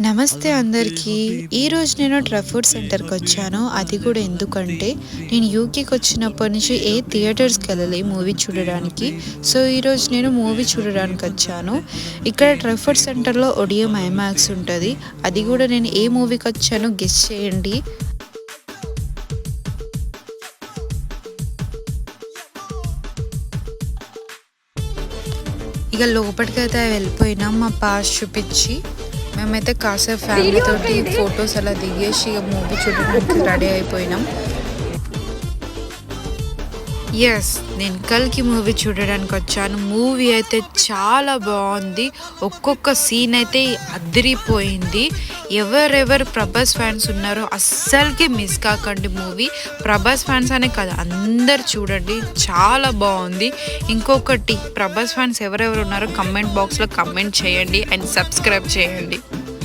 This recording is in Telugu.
నమస్తే అందరికీ. ఈరోజు నేను ట్రఫుడ్ సెంటర్కి వచ్చాను. అది కూడా ఎందుకంటే నేను యూకేకి వచ్చినప్పటి నుంచి ఏ థియేటర్స్కి వెళ్ళలే మూవీ చూడడానికి. సో ఈరోజు నేను మూవీ చూడడానికి వచ్చాను. ఇక్కడ ట్రఫుడ్ సెంటర్లో ఒడియం ఐమాక్స్ ఉంటుంది. అది కూడా నేను ఏ మూవీకి వచ్చానో గెస్ చేయండి. ఇక లోపలికైతే వెళ్ళిపోయినాం. మా పాస్ చూపించి మేమైతే కాసేపు ఫ్యామిలీ తోటి ఫొటోస్ అలా దిగేసి ఇక మూవీ చూడడానికి రెడీ అయిపోయినాం. ఎస్, నేను కల్కి మూవీ చూడడానికి వచ్చాను. మూవీ అయితే చాలా బాగుంది. ఒక్కొక్క సీన్ అయితే అదిరిపోయింది. ఎవరెవరు ప్రభాస్ ఫ్యాన్స్ ఉన్నారో అస్సలకి మిస్ కాకండి మూవీ. ప్రభాస్ ఫ్యాన్స్ అనే కాదు, అందరు చూడండి, చాలా బాగుంది. ఇంకొకటి, ప్రభాస్ ఫ్యాన్స్ ఎవరెవరు ఉన్నారో కమెంట్ బాక్స్లో కమెంట్ చేయండి అండ్ సబ్స్క్రైబ్ చేయండి.